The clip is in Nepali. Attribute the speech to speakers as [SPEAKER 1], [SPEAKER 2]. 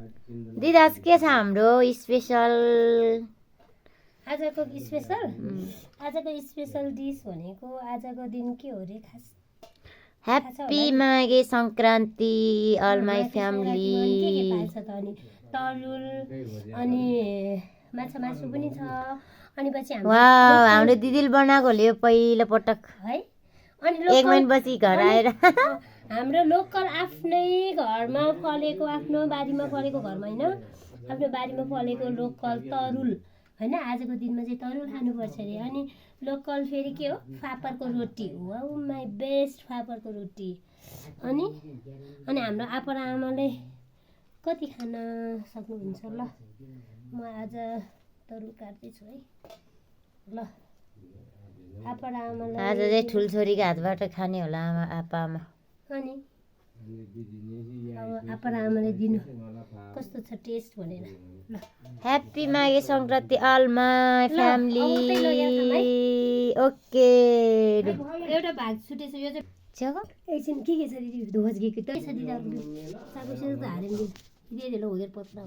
[SPEAKER 1] दिदी आज के छ हाम्रो स्पेसल
[SPEAKER 2] आजको स्पेसल डिस भनेको आजको दिन के हो रे खास
[SPEAKER 1] happy Maghe Sankranti all my family.
[SPEAKER 2] के पाल्छ त अनि तरुल अनि माछा मासु पनि छ अनि पछि
[SPEAKER 1] हाम्रो दिदीले बनाएकोले यो पहिलो पटक
[SPEAKER 2] है अनि
[SPEAKER 1] 1 महिनापछि घर आएर
[SPEAKER 2] हाम्रो लोकल आफ्नै घरमा फलेको आफ्नो बारीमा फलेको घरमा हैन आफ्नो बारीमा फलेको लोकल तरुल हैन आजको दिनमा चाहिँ तरुल खानुपर्छ रे। अनि लोकल फेरि के हो फापरको रोटी वाउ माई बेस्ट फापरको रोटी। अनि हाम्रो आप्पा आमाले कति खान सक्नुहुन्छ ल म आज तरुल काट्दैछु है ल आप्पा आमालाई
[SPEAKER 1] आज चाहिँ ठुल छोरीको हातबाट खाने होला आप्पा आमा।
[SPEAKER 2] अनि अब आप्पा आमाले दिनु कस्तो छ टेस्ट भनेर ल
[SPEAKER 1] happy Maghe Sankranti all my family. Okay
[SPEAKER 2] एउटा भाग छुटेछ यो चाहिँ एकछिन के छ दिदी धोज गएको त छ दिदी अब साको त हारेन दिदी दिदीले हुँदै पत्ला